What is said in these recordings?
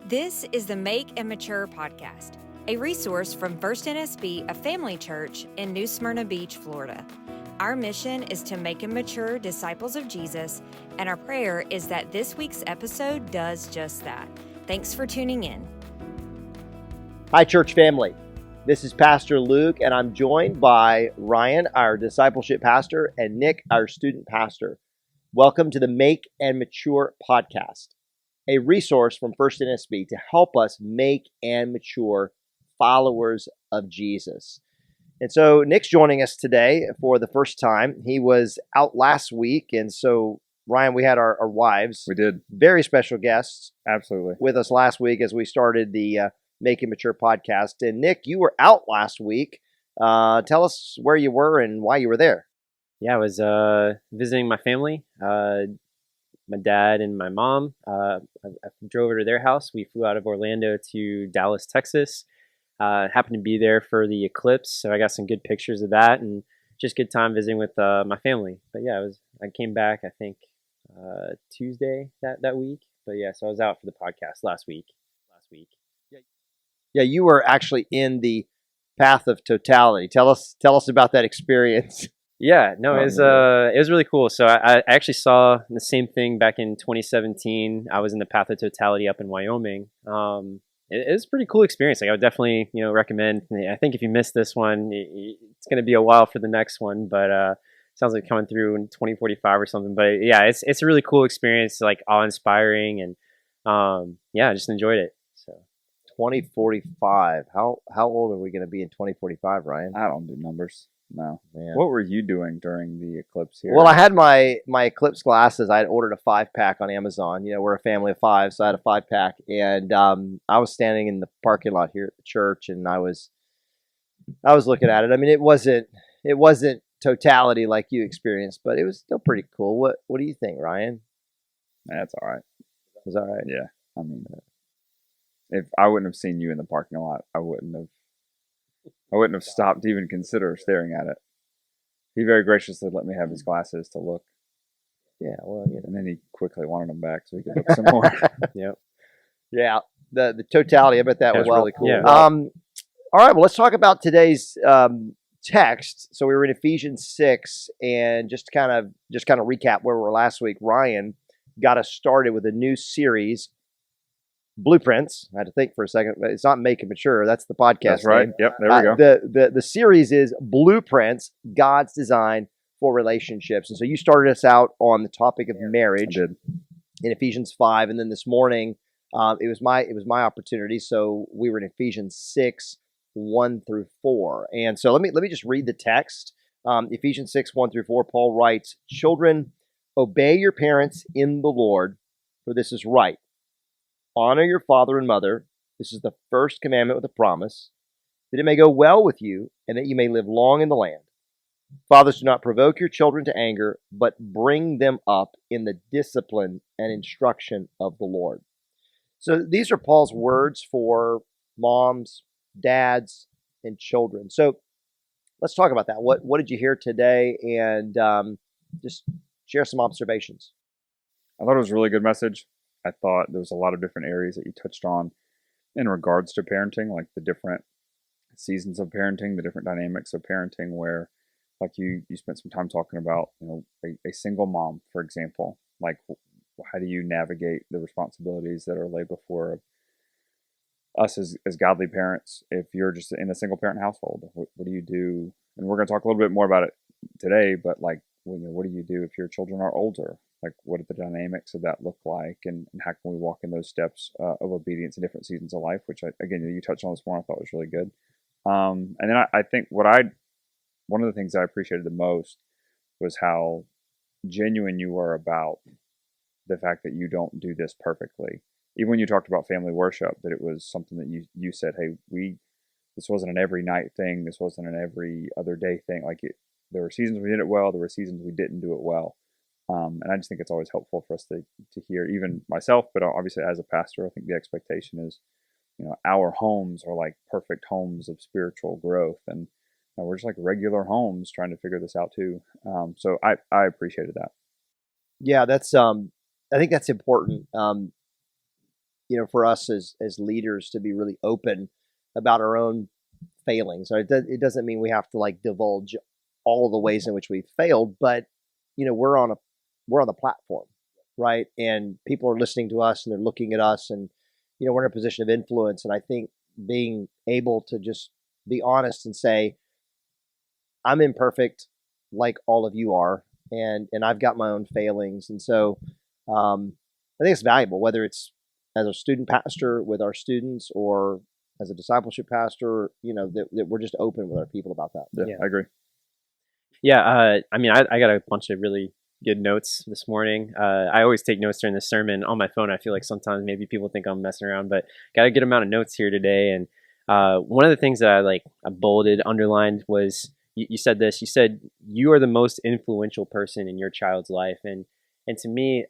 This is the Make and Mature podcast, a resource from FirstNSB, a family church in New Smyrna Beach, Florida. Our mission is to make and mature disciples of Jesus, and our prayer is that this week's episode does just that. Thanks for tuning in. Hi, church family. This is Pastor Luke, and I'm joined by Ryan, our discipleship pastor, and Nick, our student pastor. Welcome to the Make and Mature podcast, a resource from FirstNSB to help us make and mature followers of Jesus. And so Nick's joining us today for the first time. He was out last week, and so Ryan, we had our wives. We did. Very special guests. Absolutely. With us last week as we started the Make and Mature podcast. And Nick, you were out last week. Tell us where you were and why you were there. Yeah, I was visiting my family, my dad and my mom. I drove over to their house. We flew out of Orlando to Dallas, Texas. Happened to be there for the eclipse, so I got some good pictures of that and just good time visiting with my family. But yeah, I came back, I think, Tuesday that week. But yeah, so I was out for the podcast last week. Yeah, you were actually in the path of totality. Tell us about that experience. Yeah, no, it was really cool. So I actually saw the same thing back in 2017. I was in the path of totality up in Wyoming. It was a pretty cool experience. Like, I would definitely, recommend. I think if you missed this one, it's going to be a while for the next one. But sounds like coming through in 2045 or something. But yeah, it's a really cool experience, like awe-inspiring, and I just enjoyed it. So 2045. How old are we going to be in 2045, Ryan? I don't do numbers. No. Man. What were you doing during the eclipse here? Well, I had my eclipse glasses. I had ordered a 5-pack on Amazon. We're a family of 5, so I had a 5-pack, and I was standing in the parking lot here at the church, and I was looking at it. I mean, it wasn't totality like you experienced, but it was still pretty cool. What do you think, Ryan? That's all right. It was all right. Yeah. I mean, if I wouldn't have seen you in the parking lot, I wouldn't have stopped to even consider staring at it. He very graciously let me have his glasses to look. Yeah, well, and then he quickly wanted them back so he could look some more. Yep. Yeah, the totality. I bet that was really cool. Yeah. All right, well, let's talk about today's text. So we were in Ephesians 6, and just kind of recap where we were last week. Ryan got us started with a new series, Blueprints. I had to think for a second, but it's not Make and Mature. That's the podcast. That's right. Name. Yep. There we go. The series is Blueprints, God's design for relationships. And so you started us out on the topic of marriage. I did. In Ephesians 5, and then this morning it was my opportunity. So we were in Ephesians 6, 1 through 4. And so let me just read the text. Ephesians 6, 1 through 4. Paul writes, "Children, obey your parents in the Lord, for this is right. Honor your father and mother. This is the first commandment with a promise, that it may go well with you and that you may live long in the land. Fathers, do not provoke your children to anger, but bring them up in the discipline and instruction of the Lord." So these are Paul's words for moms, dads, and children. So let's talk about that. What did you hear today? And just share some observations. I thought it was a really good message. I thought there was a lot of different areas that you touched on in regards to parenting, like the different seasons of parenting, the different dynamics of parenting, where like you spent some time talking about, a single mom, for example, like how do you navigate the responsibilities that are laid before us as godly parents if you're just in a single parent household? What do you do? And we're going to talk a little bit more about it today, but like, what do you do if your children are older? Like, what do the dynamics of that look like, and how can we walk in those steps of obedience in different seasons of life, which, again, you touched on this morning, I thought was really good. And then I think one of the things I appreciated the most was how genuine you were about the fact that you don't do this perfectly. Even when you talked about family worship, that it was something that you said, hey, this wasn't an every night thing, this wasn't an every other day thing. Like, there were seasons we did it well, there were seasons we didn't do it well. And I just think it's always helpful for us to hear, even myself, but obviously as a pastor, I think the expectation is, our homes are like perfect homes of spiritual growth, and we're just like regular homes trying to figure this out too. So I appreciated that. Yeah, that's I think that's important. for us as leaders to be really open about our own failings. It doesn't mean we have to like divulge all the ways in which we've failed, but we're on the platform, right? And people are listening to us and they're looking at us, and we're in a position of influence. And I think being able to just be honest and say, I'm imperfect like all of you are, and I've got my own failings. And so I think it's valuable, whether it's as a student pastor with our students or as a discipleship pastor, that we're just open with our people about that. Yeah, I agree. Yeah, I mean, I got a bunch of really good notes this morning. I always take notes during the sermon on my phone. I feel like sometimes maybe people think I'm messing around, but got a good amount of notes here today. And one of the things that I bolded, underlined was you said this. You said you are the most influential person in your child's life, and to me,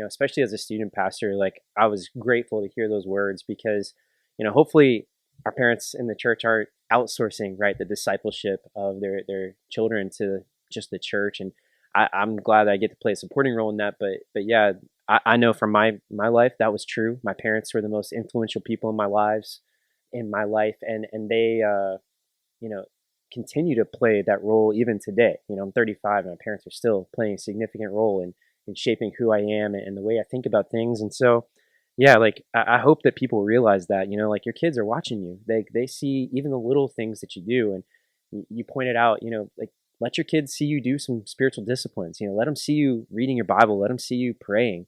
especially as a student pastor, like I was grateful to hear those words because, hopefully our parents in the church aren't outsourcing, right, the discipleship of their children to just the church. And I'm glad that I get to play a supporting role in that. But yeah, I know from my life that was true. My parents were the most influential people in my life, and they continue to play that role even today. I'm 35, and my parents are still playing a significant role in shaping who I am and the way I think about things. And so, yeah, like I hope that people realize that, like your kids are watching you. They see even the little things that you do. And you pointed out, like let your kids see you do some spiritual disciplines. Let them see you reading your Bible. Let them see you praying.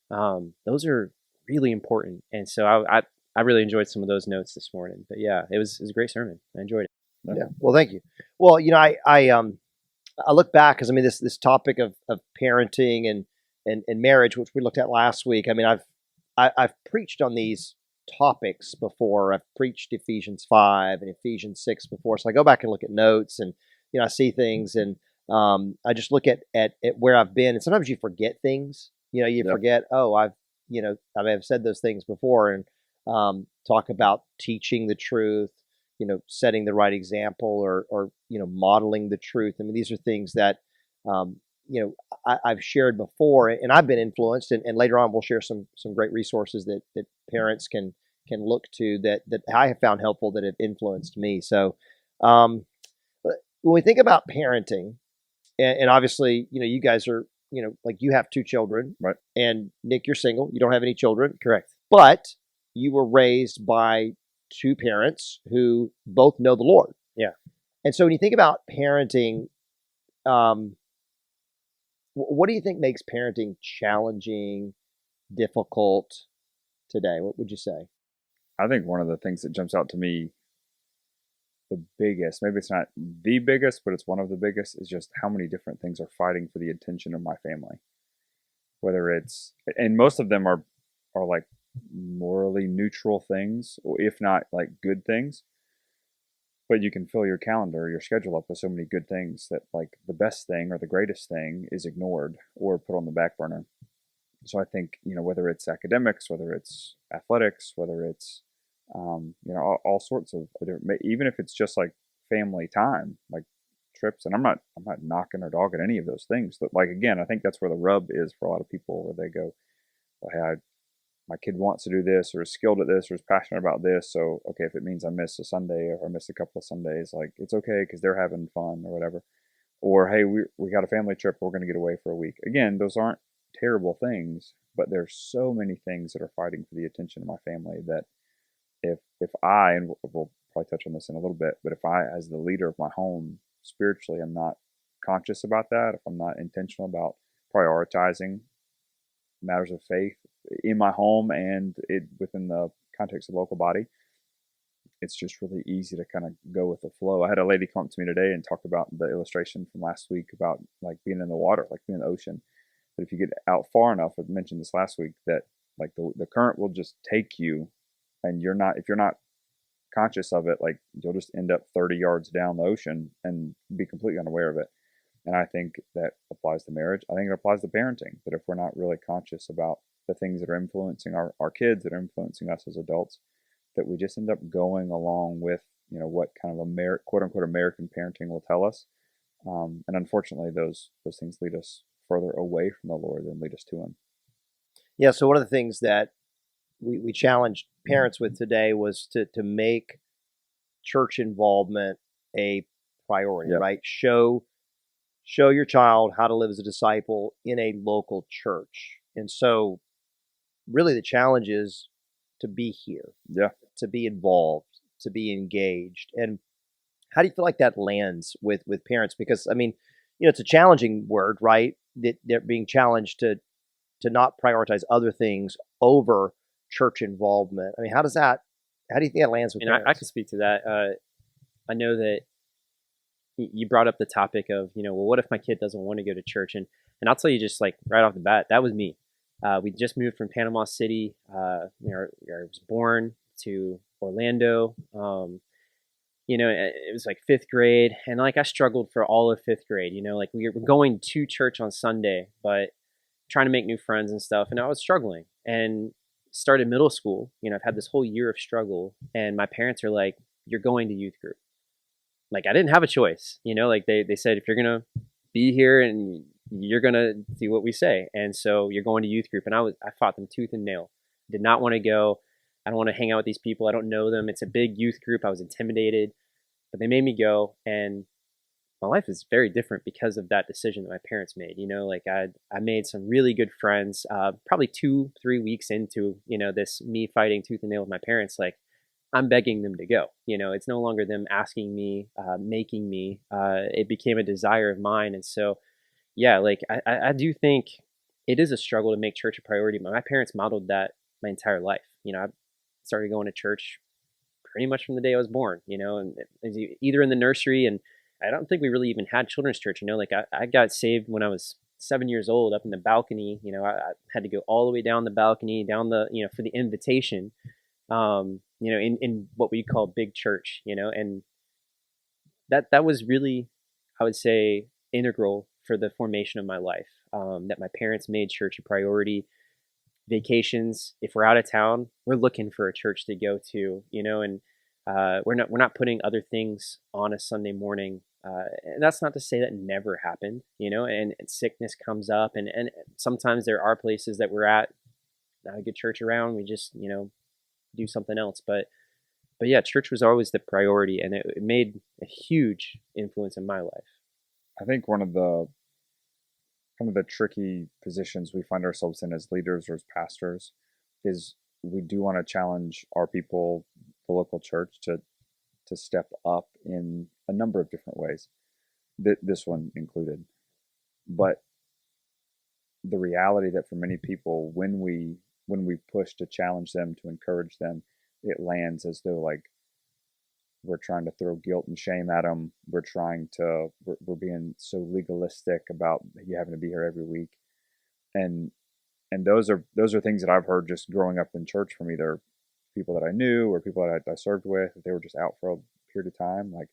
Those are really important. And so I really enjoyed some of those notes this morning. But yeah, it was a great sermon. I enjoyed it. Yeah. Well, thank you. Well, I look back because this topic of parenting and marriage, which we looked at last week. I mean, I've preached on these topics before. I've preached Ephesians 5 and Ephesians 6 before, so I go back and look at notes, and I see things, and I just look at where I've been, and sometimes you forget things. You forget. Oh, I may have said those things before, and talk about teaching the truth. Setting the right example, or modeling the truth. I mean, these are things that I've shared before, and I've been influenced. And later on, we'll share some great resources that parents can look to that I have found helpful, that have influenced me. So when we think about parenting, and obviously, you guys are, like you have 2 children, right? And Nick, you're single. You don't have any children, Correct? But you were raised by 2 parents who both know the Lord. Yeah. And so when you think about parenting, what do you think makes parenting challenging, difficult today? What would you say? I think one of the things that jumps out to me, the biggest, maybe it's not the biggest, but it's one of the biggest, is just how many different things are fighting for the attention of my family. Whether it's, and most of them are like morally neutral things, or if not like good things, but you can fill your calendar, your schedule up with so many good things that like the best thing or the greatest thing is ignored or put on the back burner. So I think, whether it's academics, whether it's athletics, whether it's all sorts of, even if it's just like family time, like trips, and I'm not knocking or dogging any of those things, but like, again, I think that's where the rub is for a lot of people, where they go, well, hey, my kid wants to do this, or is skilled at this, or is passionate about this. So, okay, if it means I miss a Sunday or I miss a couple of Sundays, like it's okay because they're having fun or whatever. Or, hey, we got a family trip, we're going to get away for a week. Again, those aren't terrible things, but there's so many things that are fighting for the attention of my family that if I, and we'll probably touch on this in a little bit, but if I, as the leader of my home, spiritually, I'm not conscious about that, if I'm not intentional about prioritizing matters of faith in my home and it within the context of the local body, it's just really easy to kind of go with the flow. I had a lady come up to me today and talk about the illustration from last week about like being in the water, like being in the ocean. But if you get out far enough, I mentioned this last week, that like the current will just take you, and if you're not conscious of it, like you'll just end up 30 yards down the ocean and be completely unaware of it. And I think that applies to marriage. I think it applies to parenting, that if we're not really conscious about the things that are influencing our kids, that are influencing us as adults, that we just end up going along with, what kind of quote unquote American parenting will tell us. And unfortunately, those things lead us further away from the Lord than lead us to Him. Yeah. So one of the things that we challenged parents with today was to make church involvement a priority, Yep. right? Show your child how to live as a disciple in a local church. And so really the challenge is to be here, Yeah. to be involved, to be engaged. And how do you feel like that lands with parents? Because I mean, it's a challenging word, right? That they're being challenged to not prioritize other things over church involvement. I mean, how do you think that lands with And I parents? can speak to that. I know that you brought up the topic of, well, what if my kid doesn't want to go to church? And I'll tell you just like right off the bat, that was me. We just moved from Panama City, where I was born, to Orlando. It was like fifth grade, and like I struggled for all of fifth grade. Like we were going to church on Sunday, but trying to make new friends and stuff, and I was struggling. And started middle school. I've had this whole year of struggle, and my parents are like, "You're going to youth group." Like I didn't have a choice. Like they said, if you're gonna be here and you're gonna do what we say, and so you're going to youth group. And I fought them tooth and nail. Did not want to go. I don't want to hang out with these people. I don't know them. It's a big youth group. I was intimidated, but they made me go, and my life is very different because of that decision that my parents made. Like I made some really good friends. Probably 2-3 weeks into this me fighting tooth and nail with my parents, like I'm begging them to go. It's no longer them asking me, making me. It became a desire of mine, and so yeah, like I do think it is a struggle to make church a priority. But my parents modeled that my entire life. I started going to church pretty much from the day I was born. And it was either in the nursery, and I don't think we really even had children's church. Like I got saved when I was 7 years old, up in the balcony. I had to go all the way down the balcony, down the for the invitation. In what we call big church. And that was really, I would say, integral for the formation of my life. That my parents made church a priority. Vacations, if we're out of town, we're looking for a church to go to. And we're not putting other things on a Sunday morning. And that's not to say that never happened, and sickness comes up, and sometimes there are places that we're at, not a good church around. We just, do something else. But yeah, church was always the priority, and it made a huge influence in my life. I think one of the kind of the tricky positions we find ourselves in as leaders or as pastors is we do want to challenge our people, the local church, to step up in a number of different ways, this one included. But the reality that for many people, when we push to challenge them, to encourage them, it lands as though like we're trying to throw guilt and shame at them. We're being so legalistic about you having to be here every week, and those are things that I've heard just growing up in church from either people that I knew or people that I served with. If they were just out for a period of time, like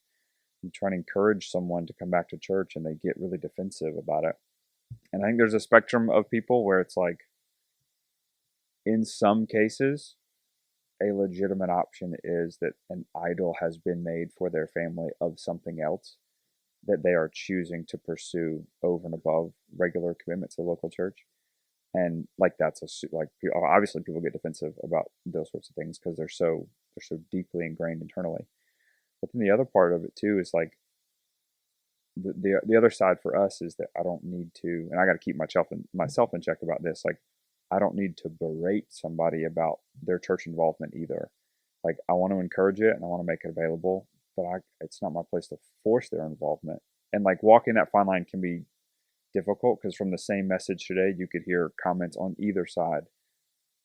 you try to encourage someone to come back to church, and they get really defensive about it. And I think there's a spectrum of people where it's like, in some cases, a legitimate option is that an idol has been made for their family of something else that they are choosing to pursue over and above regular commitment to the local church. And like that's obviously people get defensive about those sorts of things because they're so deeply ingrained internally. But then the other part of it too is like the other side for us is that I don't need to, and I got to keep myself in check about this. Like I don't need to berate somebody about their church involvement either. Like I want to encourage it and I want to make it available, but it's not my place to force their involvement. And like walking that fine line can be difficult because from the same message today, you could hear comments on either side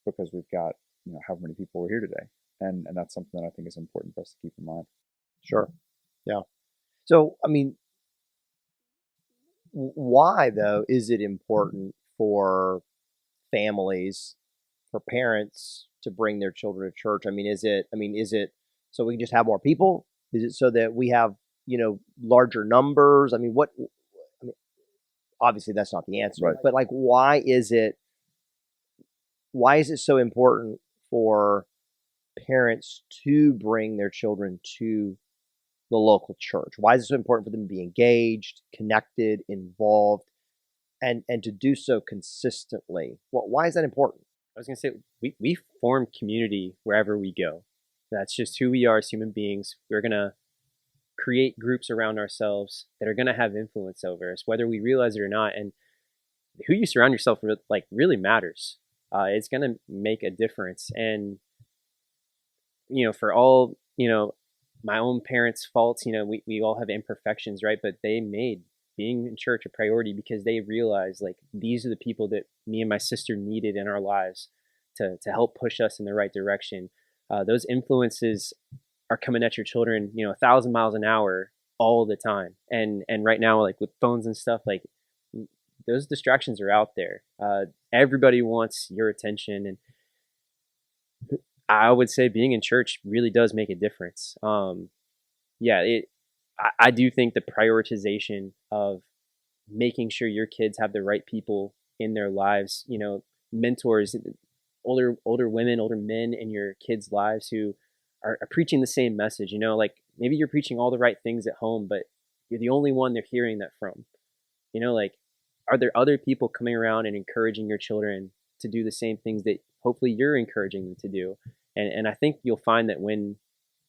because we've got, how many people were here today. And that's something that I think is important for us to keep in mind. Sure. Yeah. So, I mean, why though is it important for families, for parents to bring their children to church? I mean, is it so we can just have more people? Is it so that we have, larger numbers? I mean, obviously that's not the answer, Right. But like, why is it so important for parents to bring their children to the local church? Why is it so important for them to be engaged, connected, involved, and to do so consistently? Why is that important? I was going to say, we form community wherever we go. That's just who we are as human beings. We're going to create groups around ourselves that are going to have influence over us, whether we realize it or not. And who you surround yourself with, like, really matters. It's going to make a difference. And, for all, my own parents' faults, we all have imperfections, right? But they made being in church a priority because they realized, like, these are the people that me and my sister needed in our lives to help push us in the right direction. Those influences are coming at your children, 1,000 miles an hour all the time. And right now, like, with phones and stuff, like, those distractions are out there. Everybody wants your attention, and I would say being in church really does make a difference. I do think the prioritization of making sure your kids have the right people in their lives, mentors, older women, older men in your kids' lives who are preaching the same message. Like, maybe you're preaching all the right things at home, but you're the only one they're hearing that from. Like, are there other people coming around and encouraging your children to do the same things that hopefully you're encouraging them to do? And I think you'll find that when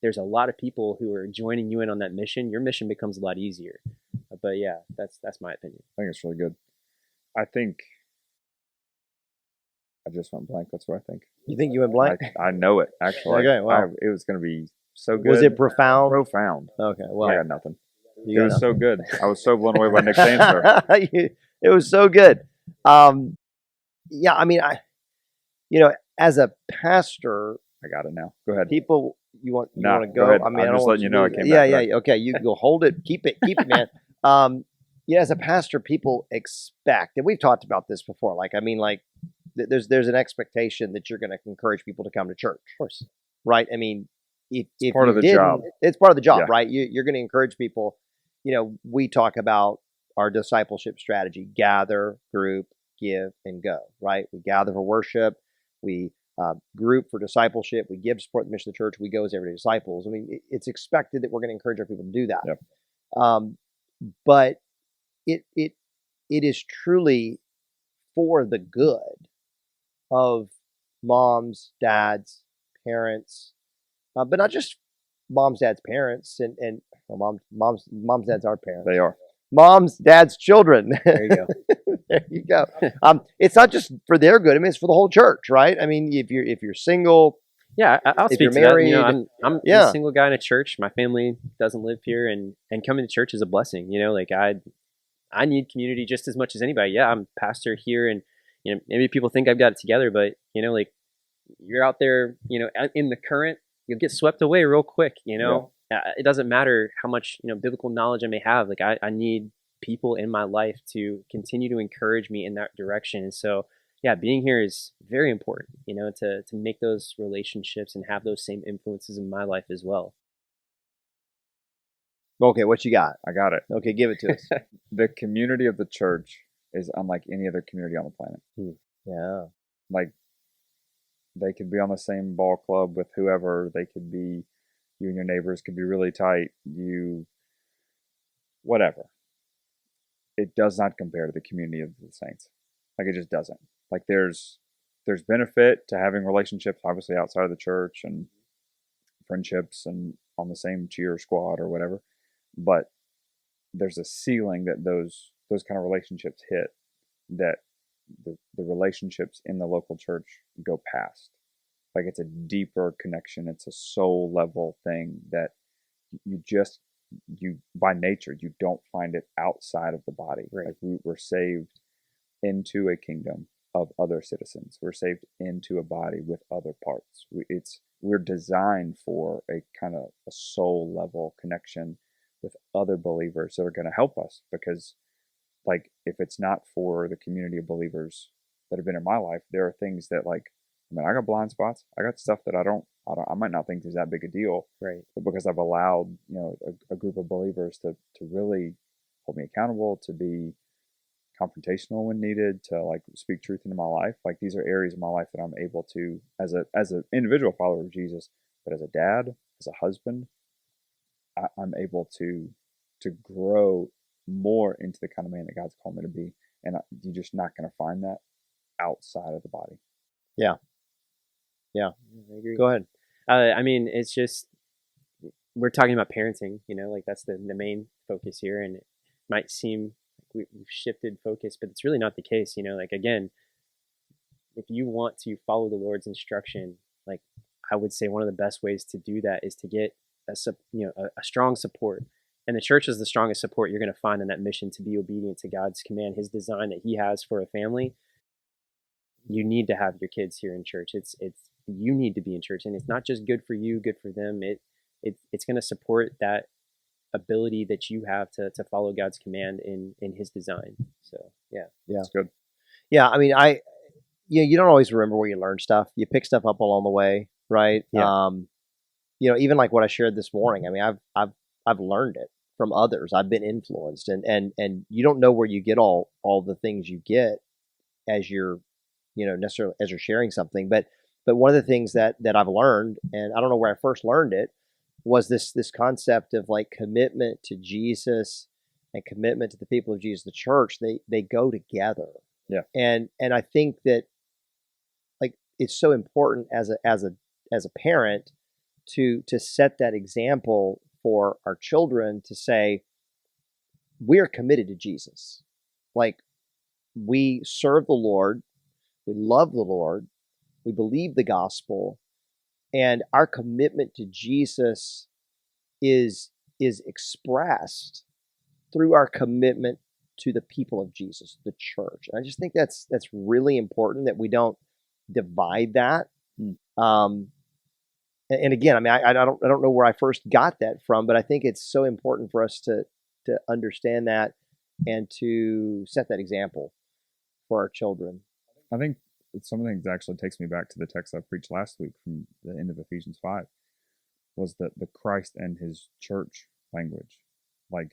there's a lot of people who are joining you in on that mission, your mission becomes a lot easier. But yeah, that's my opinion. I think it's really good. I think I just went blank. That's what I think. You think you went blank? I know it, actually. Okay, wow. It was going to be so good. Was it profound? Profound. Okay, well. I got nothing. It was so good. I was so blown away by Nick's answer. It was so good. Yeah, I mean, as a pastor, I got it now. Go ahead. people, you want to go? Go ahead. I mean, I'm I don't just want letting you know I came Yeah, back. yeah. Okay, you go hold it. Keep it, man. As a pastor, people expect, and we've talked about this before. Like, I mean, like, there's an expectation that you're going to encourage people to come to church. Of course, right? I mean, if part you of the didn't, job. it's part of the job, Yeah. right? You're going to encourage people. We talk about our discipleship strategy: gather, group, give, and go. Right? We gather for worship. We group for discipleship. We give, support the mission of the church. We go as everyday disciples. I mean, it's expected that we're going to encourage our people to do that. Yep. But it is truly for the good of moms, dads, parents, but not just moms, dads, parents, and moms, dads are parents. They are. Moms, dads, children. There you go. There you go. It's not just for their good. I mean, it's for the whole church, right? I mean, if you're single, Yeah, I'll if speak you're to married, that. I'm yeah. a single guy in a church. My family doesn't live here, and coming to church is a blessing. Like, I need community just as much as anybody. Yeah, I'm pastor here, and maybe people think I've got it together, but like, you're out there, in the current, you'll get swept away real quick. It doesn't matter how much biblical knowledge I may have. Like, I need people in my life to continue to encourage me in that direction. And so, yeah, being here is very important. To make those relationships and have those same influences in my life as well. Okay, what you got? I got it. Okay, give it to us. The community of the church is unlike any other community on the planet. Yeah. Like, they could be on the same ball club with whoever. They could be, you and your neighbors could be really tight. Whatever. It does not compare to the community of the saints. Like, it just doesn't. Like, there's benefit to having relationships, obviously, outside of the church, and friendships and on the same cheer squad or whatever. But there's a ceiling that those kind of relationships hit, that the relationships in the local church go past. Like, it's a deeper connection. It's a soul level thing that you by nature, you don't find it outside of the body. Right. Like, we're saved into a kingdom of other citizens. We're saved into a body with other parts. We're designed for a kind of a soul level connection with other believers that are going to help us. Because, like, if it's not for the community of believers that have been in my life, there are things that, like, I mean, I got blind spots. I got stuff that I might not think is that big a deal. Right. But because I've allowed, a group of believers to really hold me accountable, to be confrontational when needed, to, like, speak truth into my life. Like, these are areas of my life that I'm able to, as an individual follower of Jesus, but as a dad, as a husband, I'm able to grow more into the kind of man that God's called me to be. And you're just not going to find that outside of the body. Yeah. I agree. Go ahead. I mean, it's just we're talking about parenting, like that's the main focus here, and it might seem like we've shifted focus, but it's really not the case. Like again, if you want to follow the Lord's instruction, like I would say one of the best ways to do that is to get a strong support. And the church is the strongest support you're going to find in that mission to be obedient to God's command, His design that He has for a family. You need to have your kids here in church. It's you need to be in church, and it's not just good for you, good for them. It's going to support that ability that you have to follow God's command in His design. So yeah, That's good. Yeah, I mean, you don't always remember where you learn stuff. You pick stuff up along the way, right? Yeah. Even like what I shared this morning. I mean, I've learned it from others. I've been influenced, and you don't know where you get all the things you get as you're, necessarily as you're sharing something. But one of the things that I've learned, and I don't know where I first learned it, was this concept of like commitment to Jesus and commitment to the people of Jesus, the church. They go together. Yeah. And I think that like it's so important as a parent to set that example for our children to say, we're committed to Jesus. Like we serve the Lord, we love the Lord, we believe the gospel, and our commitment to Jesus is expressed through our commitment to the people of Jesus, the church. And I just think that's really important that we don't divide that. And again, I mean, I don't know where I first got that from, but I think it's so important for us to understand that and to set that example for our children. I think some of the things actually takes me back to the text I preached last week from the end of Ephesians 5, was the Christ and His church language. Like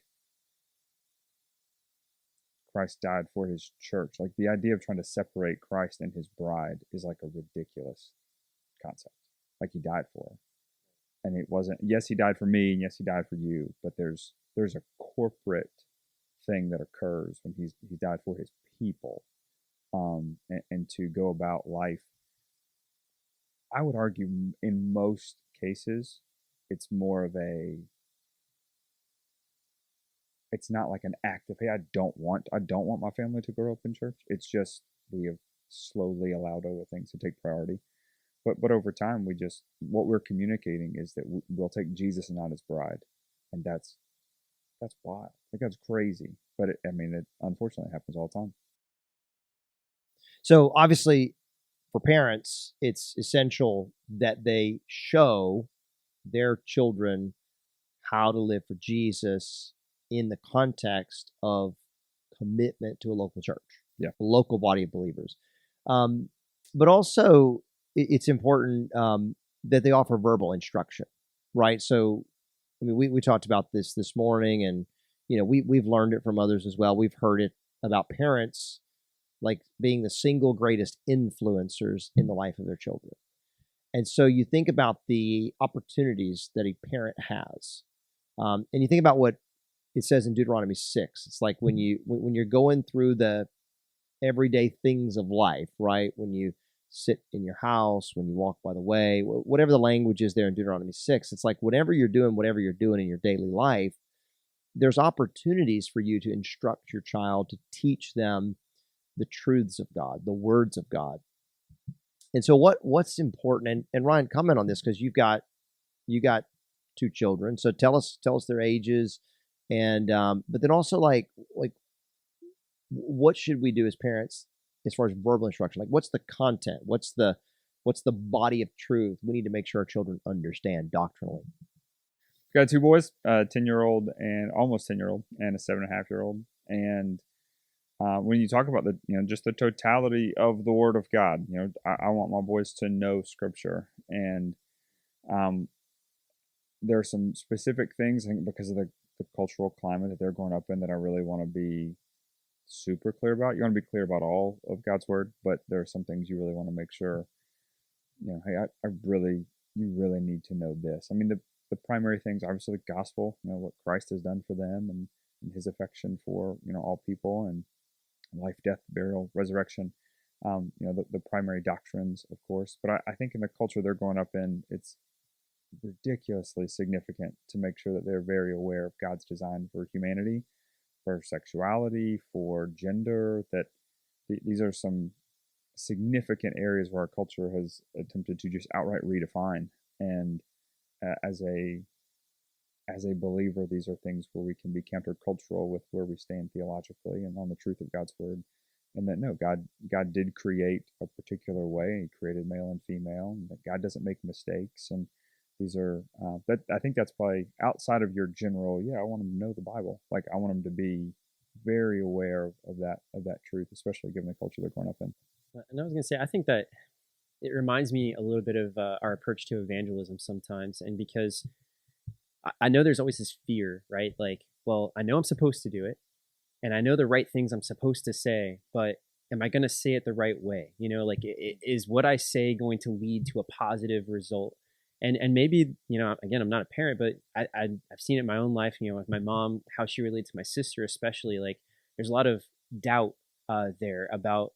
Christ died for His church. Like the idea of trying to separate Christ and His bride is like a ridiculous concept. Like He died for her. And it wasn't, yes, He died for me, and yes, He died for you, but there's a corporate thing that occurs when He died for His people. And to go about life, I would argue in most cases, it's more of it's not like an act of, hey, I don't want my family to grow up in church. It's just we have slowly allowed other things to take priority. But over time, what we're communicating is that we'll take Jesus and not His bride, and that's wild. Like that's crazy. But it unfortunately happens all the time. So obviously, for parents, it's essential that they show their children how to live for Jesus in the context of commitment to a local church, a local body of believers. But also, it's important that they offer verbal instruction, right? So, I mean, we talked about this morning, and we've learned it from others as well. We've heard it about parents like being the single greatest influencers in the life of their children. And so you think about the opportunities that a parent has, and you think about what it says in Deuteronomy 6. It's like when you're going through the everyday things of life, right? When you sit in your house, when you walk by the way, whatever the language is there in Deuteronomy 6, it's like whatever you're doing in your daily life, there's opportunities for you to instruct your child, to teach them the truths of God, the words of God. And so what's important, and Ryan, comment on this, because you got two children. So tell us their ages, and but then also like what should we do as parents as far as verbal instruction? Like what's the content? What's the body of truth we need to make sure our children understand doctrinally? Got two boys, 10-year-old and almost 10-year-old, and a 7.5-year-old. And when you talk about just the totality of the Word of God, I want my boys to know Scripture, and there are some specific things, I think, because of the cultural climate that they're growing up in, that I really want to be super clear about. You want to be clear about all of God's Word, but there are some things you really want to make sure, hey, you really need to know this. I mean, the primary things, obviously, the gospel, what Christ has done for them, and His affection for all people, and life, death, burial, resurrection. the primary doctrines, of course. But I think in the culture they're growing up in, it's ridiculously significant to make sure that they're very aware of God's design for humanity, for sexuality, for gender, that these are some significant areas where our culture has attempted to just outright redefine. And as a believer, these are things where we can be countercultural with where we stand theologically and on the truth of God's word. And that no, God did create a particular way. He created male and female, and that God doesn't make mistakes. And these are that I think that's probably outside of your general. Yeah, I want them to know the Bible. Like I want them to be very aware of that truth, especially given the culture they're growing up in. And I was going to say, I think that it reminds me a little bit of our approach to evangelism sometimes, and because I know there's always this fear, right? Like, well, I know I'm supposed to do it, and I know the right things I'm supposed to say, but am I going to say it the right way? Like, is what I say going to lead to a positive result? And maybe, again, I'm not a parent, but I've seen it in my own life, with my mom, how she relates to my sister, especially. Like, there's a lot of doubt there about,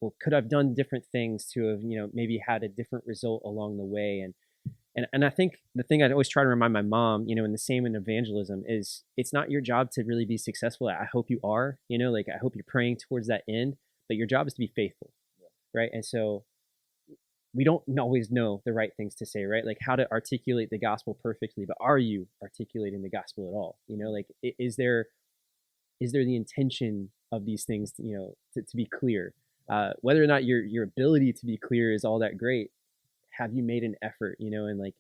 well, could I've done different things to have, maybe had a different result along the way? And I think the thing I'd always try to remind my mom, and the same in evangelism, is it's not your job to really be successful. I hope you are, like I hope you're praying towards that end, but your job is to be faithful, right? And so we don't always know the right things to say, right? Like how to articulate the gospel perfectly, but are you articulating the gospel at all? Like is there the intention of these things, to be clear? Whether or not your ability to be clear is all that great, have you made an effort, and like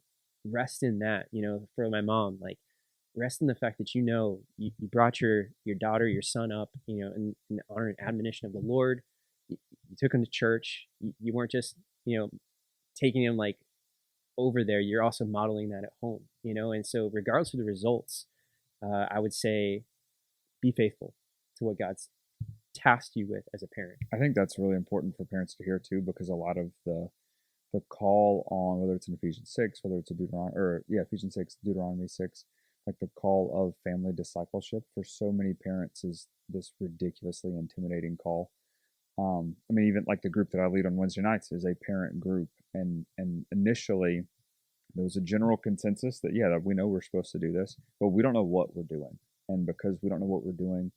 rest in that, for my mom, like rest in the fact that, you brought your daughter, your son up, in the honor and admonition of the Lord. You took him to church. You weren't just, taking him like over there. You're also modeling that at home, and so regardless of the results, I would say be faithful to what God's tasked you with as a parent. I think that's really important for parents to hear too, because a lot of the call on, whether it's in Ephesians 6, whether it's a Ephesians 6, Deuteronomy 6, like the call of family discipleship for so many parents is this ridiculously intimidating call. Even like the group that I lead on Wednesday nights is a parent group, and initially there was a general consensus that that we know we're supposed to do this, but we don't know what we're doing, and because we don't know what we're doing,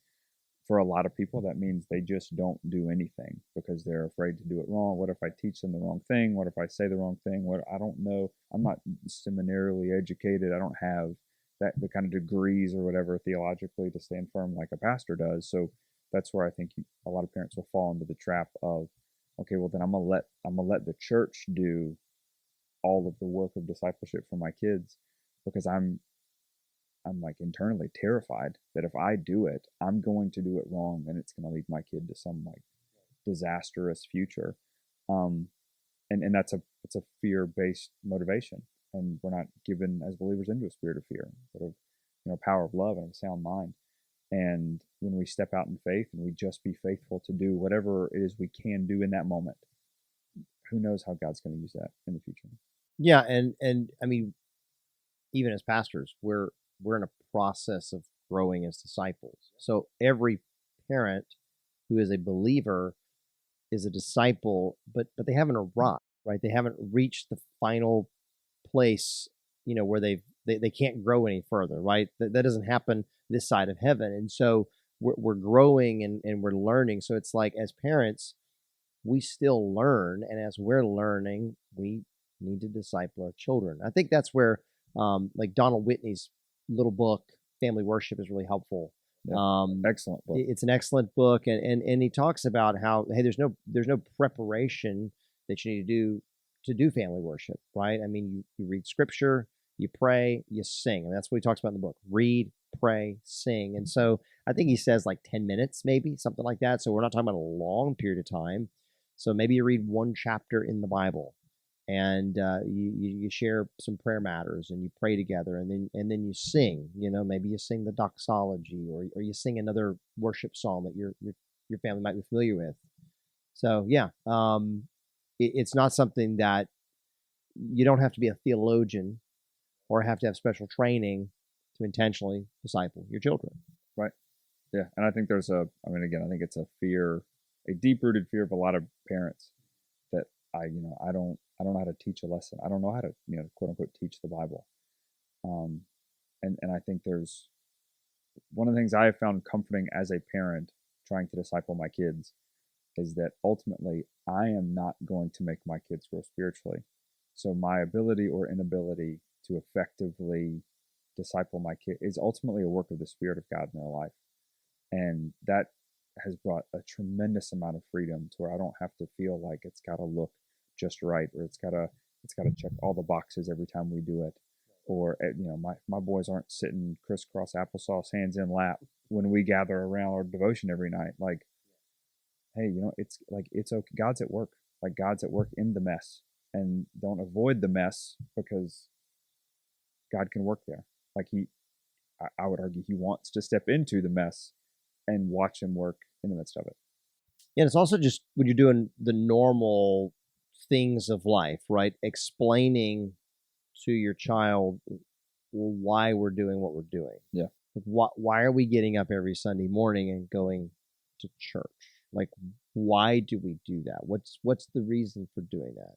for a lot of people, that means they just don't do anything because they're afraid to do it wrong. What if I teach them the wrong thing? What if I say the wrong thing? What I don't know. I'm not seminarily educated. I don't have the kind of degrees or whatever theologically to stand firm like a pastor does. So that's where I think a lot of parents will fall into the trap of, okay, well then I'm gonna let the church do all of the work of discipleship for my kids, because I'm like internally terrified that if I do it, I'm going to do it wrong, and it's going to lead my kid to some like disastrous future. And it's a fear-based motivation, and we're not given as believers into a spirit of fear, but of power of love and a sound mind. And when we step out in faith and we just be faithful to do whatever it is we can do in that moment, who knows how God's going to use that in the future? Yeah, and even as pastors, we're in a process of growing as disciples. So every parent who is a believer is a disciple, but they haven't arrived, right? They haven't reached the final place, where they can't grow any further, right? That doesn't happen this side of heaven. And so we're growing and we're learning. So it's like, as parents, we still learn, and as we're learning, we need to disciple our children. I think that's where like Donald Whitney's little book, Family Worship, is really helpful. Yeah, excellent book. It's an excellent book, and he talks about how, hey, there's no preparation that you need to do family worship, right? You read scripture, you pray, you sing, and that's what he talks about in the book: read, pray, sing. And so I think he says like 10 minutes, maybe something like that. So we're not talking about a long period of time. So maybe you read one chapter in the Bible, and you share some prayer matters, and you pray together, and then you sing. Maybe you sing the doxology, or you sing another worship psalm that your family might be familiar with. So it's not something that you don't have to be a theologian or have to have special training to intentionally disciple your children. Right. Yeah, and I think there's I think it's a fear a deep-rooted fear of a lot of parents that I don't know how to teach a lesson. I don't know how to, quote unquote, teach the Bible. And I think there's one of the things I have found comforting as a parent trying to disciple my kids is that ultimately I am not going to make my kids grow spiritually. So my ability or inability to effectively disciple my kid is ultimately a work of the Spirit of God in their life. And that has brought a tremendous amount of freedom to where I don't have to feel like it's got to look just right, or it's got to check all the boxes every time we do it. Or, my boys aren't sitting crisscross applesauce, hands in lap when we gather around our devotion every night. Like, hey, it's okay. God's at work. Like, God's at work in the mess, and don't avoid the mess because God can work there. Like I would argue he wants to step into the mess and watch him work in the midst of it. Yeah, it's also just when you're doing the normal things of life, right? Explaining to your child why we're doing what we're doing. Yeah. Why are we getting up every Sunday morning and going to church? Like, why do we do that? What's the reason for doing that?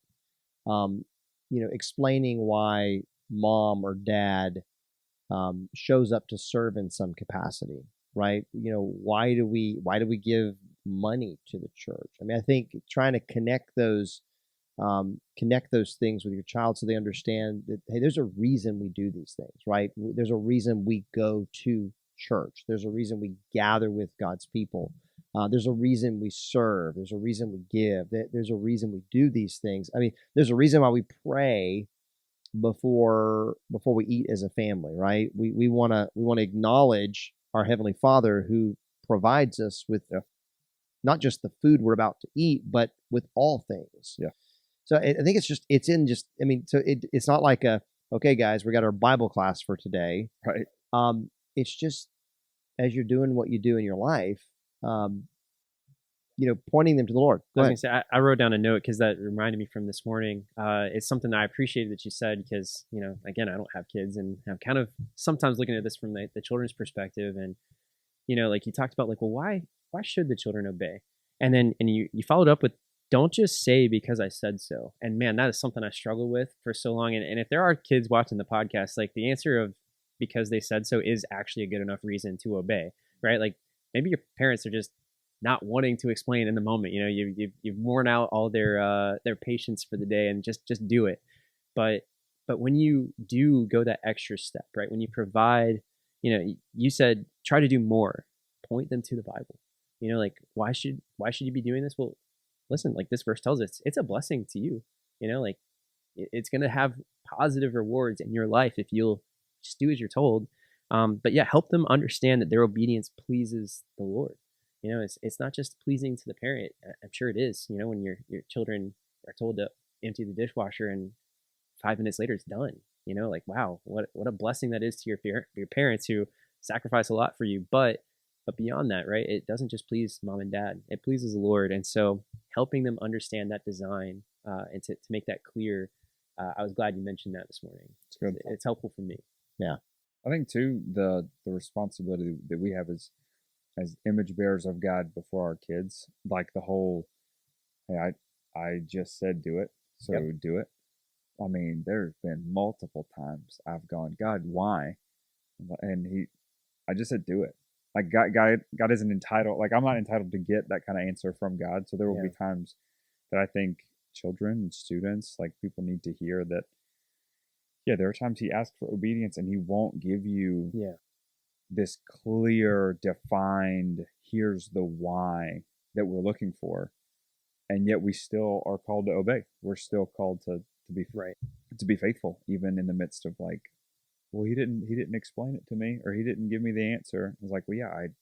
Explaining why mom or dad shows up to serve in some capacity, right? Why do we give money to the church? I mean, I think trying to connect those things with your child so they understand that, hey, there's a reason we do these things, right? There's a reason we go to church. There's a reason we gather with God's people. There's a reason we serve. There's a reason we give. There's a reason we do these things. I mean, there's a reason why we pray before we eat as a family, right? We want to acknowledge our Heavenly Father who provides us with not just the food we're about to eat, but with all things. Yeah. So I think it's not like okay, guys, we got our Bible class for today. Right. It's just as you're doing what you do in your life, pointing them to the Lord. I was going to say, I wrote down a note because that reminded me from this morning. It's something that I appreciated that you said because, again, I don't have kids and I'm kind of sometimes looking at this from the children's perspective. And, like you talked about, like, well, why should the children obey? And then you followed up with, don't just say because I said so. And man, that is something I struggle with for so long. And if there are kids watching the podcast, like the answer of because they said so is actually a good enough reason to obey, right? Like maybe your parents are just not wanting to explain in the moment. You've worn out all their patience for the day and just do it. But when you do go that extra step, right? When you provide, you said try to do more, point them to the Bible. Like why should you be doing this? Well, listen, like this verse tells us, it's a blessing to you. Like it's going to have positive rewards in your life if you'll just do as you're told. But yeah, help them understand that their obedience pleases the Lord. It's not just pleasing to the parent. I'm sure it is. When your children are told to empty the dishwasher and 5 minutes later it's done. Like wow, what a blessing that is to your parents who sacrifice a lot for you. But beyond that, right? It doesn't just please mom and dad. It pleases the Lord. And so helping them understand that design and to make that clear. I was glad you mentioned that this morning. It's good. It's helpful for me. Yeah. I think too, the responsibility that we have as image bearers of God before our kids, like the whole, hey, I just said do it, so do it. I mean, there's been multiple times I've gone, God, why? And I just said do it. Like God isn't entitled. Like I'm not entitled to get that kind of answer from God. So there will be times that I think children and students, like people need to hear that. Yeah, there are times He asks for obedience and He won't give you this clear, defined, here's the why that we're looking for, and yet we still are called to obey. We're still called to be right, to be faithful, even in the midst of like, well, he didn't explain it to me, or he didn't give me the answer. I was like, well, yeah, I've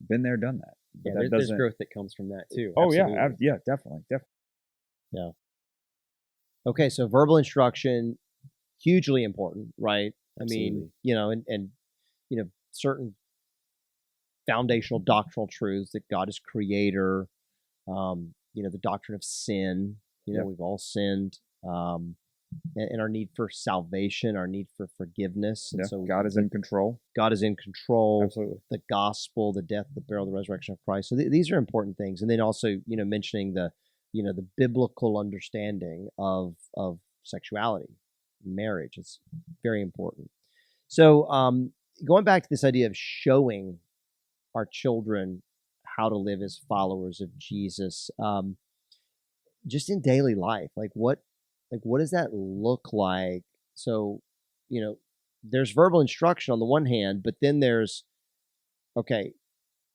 been there, done that. But yeah, there's growth that comes from that too. Oh Absolutely. yeah, definitely. Yeah. Okay, so verbal instruction, hugely important, right? Absolutely. I mean, and certain foundational doctrinal truths that God is creator, the doctrine of sin, we've all sinned, and our need for salvation, our need for forgiveness. And Yeah, so God is in control. God is in control. Absolutely. The gospel, the death, the burial, the resurrection of Christ. So these are important things. And then also, mentioning the biblical understanding of sexuality, marriage. It's very important. So going back to this idea of showing our children how to live as followers of Jesus, just in daily life, what does that look like? So, there's verbal instruction on the one hand, but then there's, okay,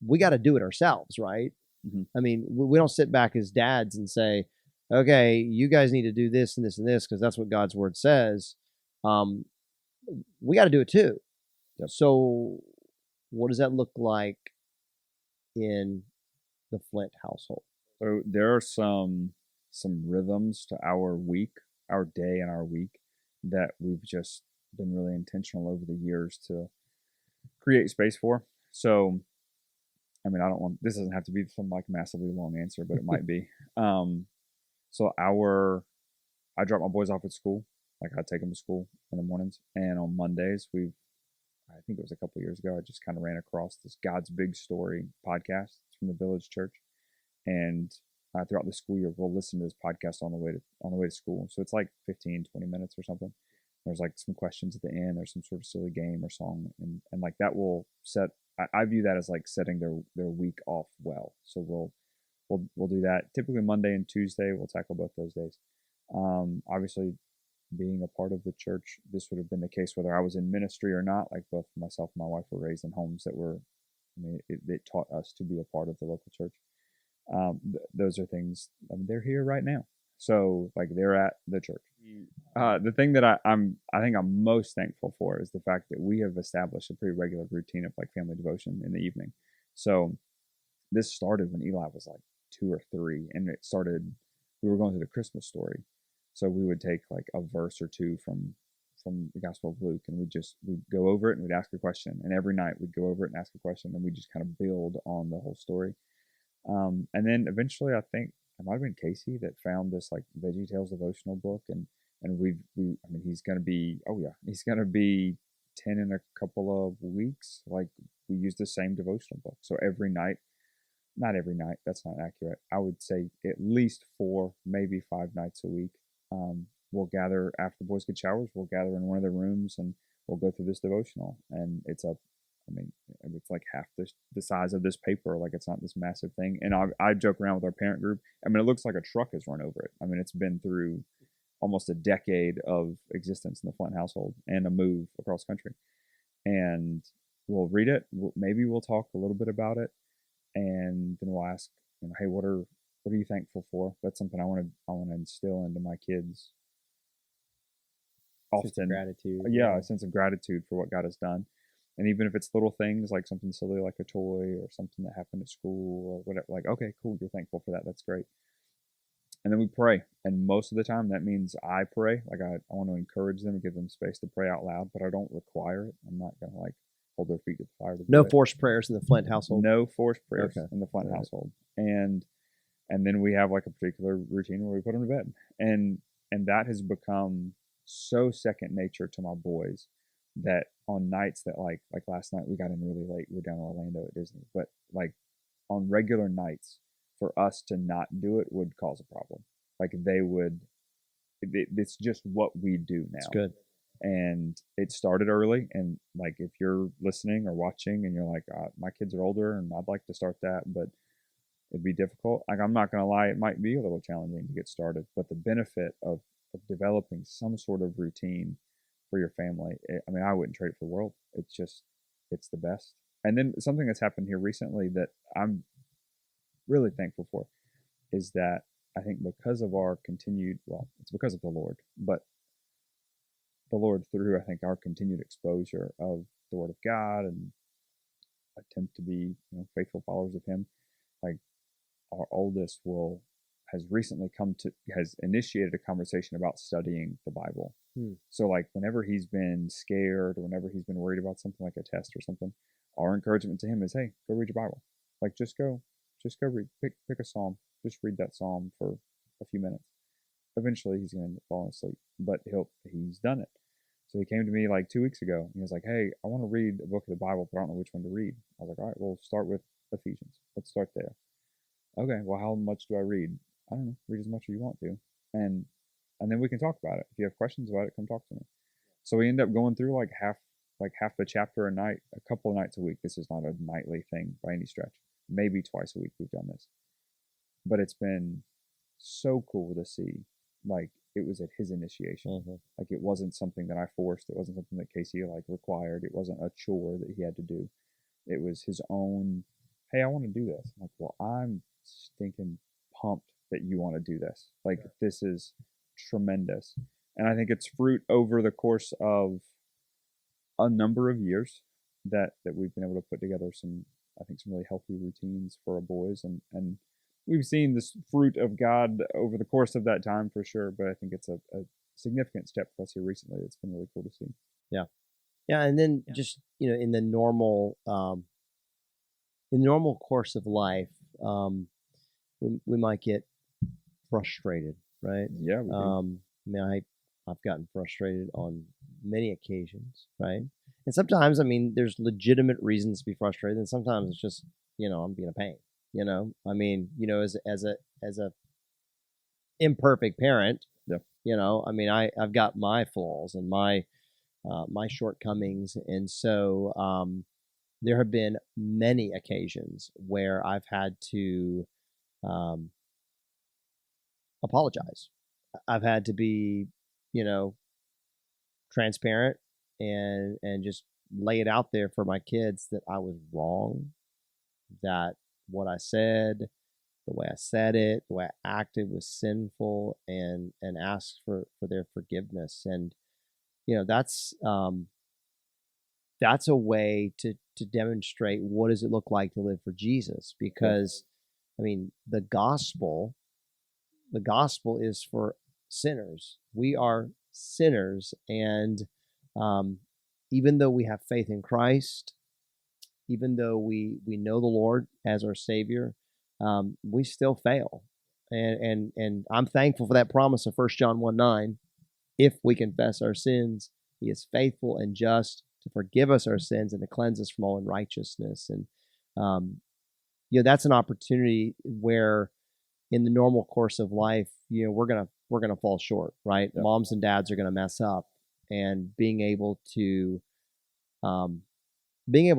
we got to do it ourselves, right? Mm-hmm. I mean, we don't sit back as dads and say, okay, you guys need to do this and this and this because that's what God's word says. We got to do it too. Yep. So what does that look like in the Flint household? So there are some rhythms to our week, our day and our week that we've just been really intentional over the years to create space for. So, I mean, this doesn't have to be some like massively long answer, but it might be. So I drop my boys off at school. Like I take them to school in the mornings, and on Mondays I think it was a couple of years ago, I just kind of ran across this God's Big Story podcast from the Village Church, and throughout the school year, we'll listen to this podcast on the way to school. So it's like 15, 20 minutes or something. There's like some questions at the end. There's some sort of silly game or song, and like that will set. I view that as like setting their week off well. So we'll do that. Typically Monday and Tuesday, we'll tackle both those days. Obviously, being a part of the church, this would have been the case whether I was in ministry or not. Like both myself and my wife were raised in homes that were, it taught us to be a part of the local church. Those are things. I mean, they're here right now, so like they're at the church. The thing that I think I'm most thankful for is the fact that we have established a pretty regular routine of like family devotion in the evening. So this started when Eli was like 2 or 3, and we were going through the Christmas story. So we would take like a verse or two from the Gospel of Luke, and we'd go over it and we'd ask a question. And every night we'd go over it and ask a question, and we just kind of build on the whole story. And then eventually, I think it might have been Casey that found this like Veggie Tales devotional book, and he's gonna be 10 in a couple of weeks. Like we use the same devotional book, so every night. Not every night, that's not accurate. I would say at least 4, maybe 5 nights a week. We'll gather after the boys get showers. We'll gather in one of the rooms and we'll go through this devotional. And it's like half the size of this paper. Like it's not this massive thing. And I joke around with our parent group. I mean, it looks like a truck has run over it. I mean, it's been through almost a decade of existence in the Flint household and a move across country. And we'll read it. Maybe we'll talk a little bit about it. And then we'll ask, hey, what are you thankful for? That's something I want to instill into my kids. Often, sense of gratitude. Yeah, a sense of gratitude for what God has done, and even if it's little things like something silly like a toy or something that happened at school or whatever. Like, okay, cool, you're thankful for that. That's great. And then we pray, and most of the time that means I pray. Like I want to encourage them and give them space to pray out loud, but I don't require it. I'm not gonna like hold their feet to the fire. No forced prayers in the Flint household. No forced prayers in the Flint household. And then we have like a particular routine where we put them to bed. And that has become so second nature to my boys that on nights that like last night we got in really late. We're down in Orlando at Disney. But like on regular nights, for us to not do it would cause a problem. Like it's just what we do now. It's good. And it started early, and like if you're listening or watching and you're like, my kids are older and I'd like to start that, but it'd be difficult. Like I'm not gonna lie, it might be a little challenging to get started, but the benefit of developing some sort of routine for your family, I wouldn't trade it for the world. It's the best. And then something that's happened here recently that I'm really thankful for is that I think because of our it's because of the Lord, but the Lord through, I think, our continued exposure of the Word of God and attempt to be, faithful followers of Him. Like our oldest has initiated a conversation about studying the Bible. So like whenever he's been scared or whenever he's been worried about something like a test or something, our encouragement to him is, hey, go read your Bible. Like just go read, pick a psalm, just read that psalm for a few minutes. eventually he's going to end up falling asleep, but he's done it. So he came to me like 2 weeks ago, and he was like, hey, I want to read a book of the Bible, but I don't know which one to read. I was like, all right, well, start with Ephesians. Let's start there. Okay, well, how much do I read? I don't know, read as much as you want to. And then we can talk about it. If you have questions about it, come talk to me. So we end up going through like half the chapter a night, a couple of nights a week. This is not a nightly thing by any stretch. Maybe twice a week we've done this. But it's been so cool to see, like, it was at his initiation. Mm-hmm. Like, it wasn't something that I forced. It wasn't something that Casey like required. It wasn't a chore that he had to do. It was his own, hey, I want to do this. I'm like, well, I'm stinking pumped that you want to do this. Like, this is tremendous. And I think it's fruit over the course of a number of years that we've been able to put together some really healthy routines for our boys. And we've seen this fruit of God over the course of that time for sure. But I think it's a significant step for us here recently. It's been really cool to see. Yeah. Yeah. And then just, in the normal course of life, we might get frustrated, right? Yeah. We do. I mean, I've gotten frustrated on many occasions, right? And sometimes, I mean, there's legitimate reasons to be frustrated, and sometimes it's just, I'm being a pain. I mean, as a imperfect parent, I mean, I've got my flaws and my shortcomings, and so there have been many occasions where I've had to apologize. I've had to be, transparent and just lay it out there for my kids that I was wrong, that what I said, the way I said it, the way I acted was sinful, and ask for their forgiveness. And that's a way to demonstrate what does it look like to live for Jesus, because I mean the gospel is for sinners. We are sinners, and even though we have faith in Christ, even though we know the Lord as our Savior, we still fail. And I'm thankful for that promise of 1 John 1:9. If we confess our sins, He is faithful and just to forgive us our sins and to cleanse us from all unrighteousness. And that's an opportunity where, in the normal course of life, we're gonna fall short, right? Yeah. Moms and dads are gonna mess up, and being able to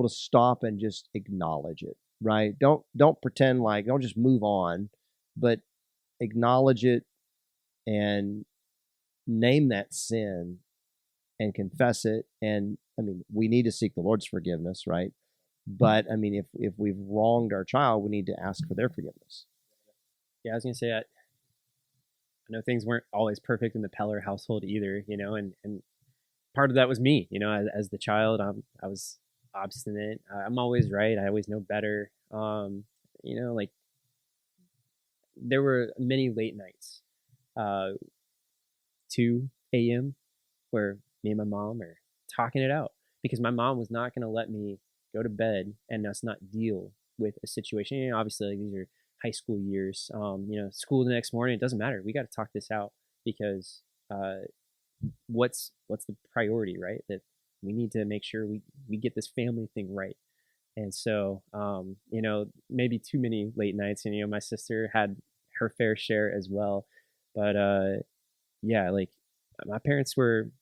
stop and just acknowledge it, right? Don't pretend like, don't just move on, but acknowledge it and name that sin and confess it. And I mean, we need to seek the Lord's forgiveness, right? But I mean, if we've wronged our child, we need to ask for their forgiveness. Yeah, I was gonna say, I know things weren't always perfect in the Peller household either, and part of that was me, as the child. I was obstinate. I'm always right. I always know better. Like, there were many late nights, 2 a.m., where me and my mom are talking it out, because my mom was not going to let me go to bed and us not deal with a situation. Obviously, like, these are high school years. School the next morning, it doesn't matter. We got to talk this out, because what's the priority, right? That we need to make sure we get this family thing right. And so, maybe too many late nights, and, my sister had her fair share as well. But, like, my parents were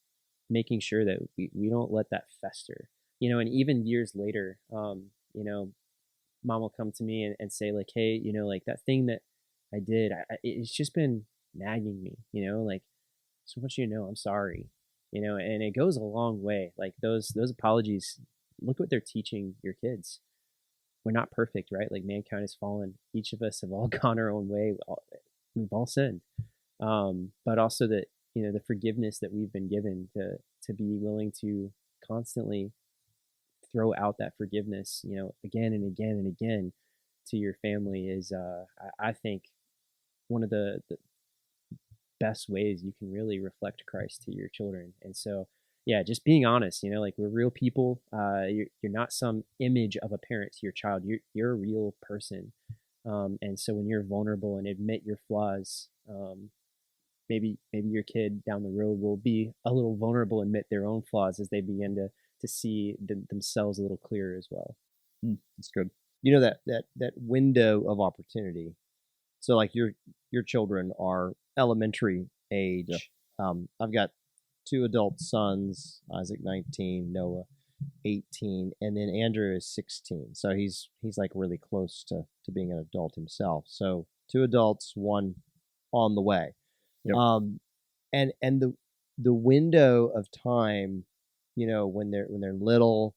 making sure that we don't let that fester, and even years later, mom will come to me and say, like, hey, like, that thing that I did, it's just been nagging me, like, so much, I'm sorry, and it goes a long way. Like, those apologies, look what they're teaching your kids. We're not perfect, right? Like, mankind has fallen. Each of us have all gone our own way. We've all sinned. But also that, the forgiveness that we've been given to be willing to constantly throw out that forgiveness, again and again and again to your family is, I think, one of the best ways you can really reflect Christ to your children. And so, yeah, just being honest, like, we're real people. You're not some image of a parent to your child. You're a real person. And so when you're vulnerable and admit your flaws, maybe your kid down the road will be a little vulnerable, admit their own flaws as they begin to see themselves a little clearer as well. That's good. That window of opportunity. So like your children are elementary age. Yeah. I've got 2 adult sons, Isaac 19, Noah 18, and then Andrew is 16. So he's like really close to being an adult himself. So 2 adults, 1 on the way. Yep. And the window of time, when they're little,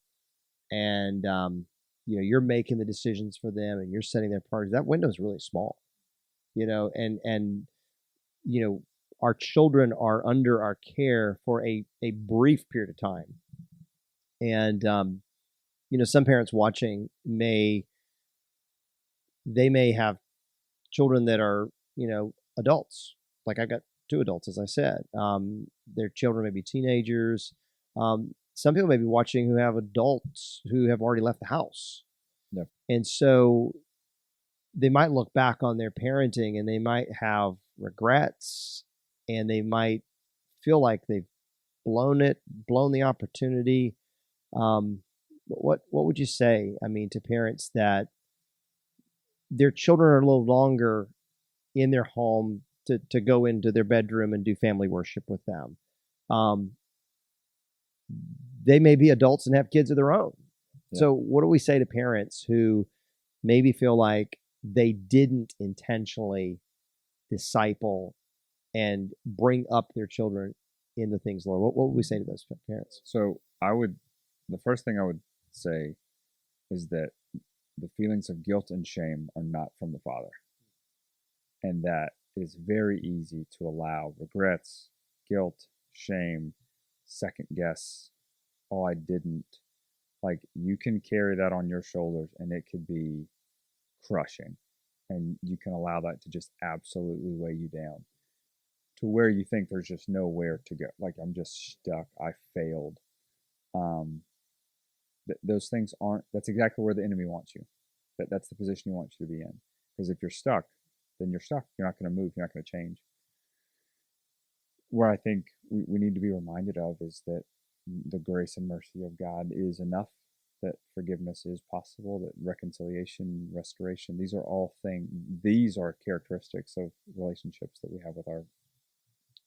and you're making the decisions for them and you're setting their priorities, that window is really small. And our children are under our care for a brief period of time. And some parents watching may have children that are adults. Like I've got 2 adults, as I said. Their children may be teenagers. Some people may be watching who have adults who have already left the house. Yep. And so they might look back on their parenting and they might have regrets, and they might feel like they've blown the opportunity. What would you say, to parents that their children are no longer in their home to go into their bedroom and do family worship with them? They may be adults and have kids of their own. Yeah. So what do we say to parents who maybe feel like they didn't intentionally disciple and bring up their children in the things, Lord? What would we say to those parents? So the first thing I would say is that the feelings of guilt and shame are not from the Father. And that it's very easy to allow regrets, guilt, shame, second guess. Oh, I didn't. Like, you can carry that on your shoulders and it could be crushing. And you can allow that to just absolutely weigh you down to where you think there's just nowhere to go. Like, I'm just stuck. I failed. Those things that's exactly where the enemy wants you. That's the position he wants you to be in. Because if you're stuck, then you're stuck. You're not going to move. You're not going to change. Where I think we need to be reminded of is that the grace and mercy of God is enough, that forgiveness is possible, that reconciliation, restoration, these are all things, these are characteristics of relationships that we have with our,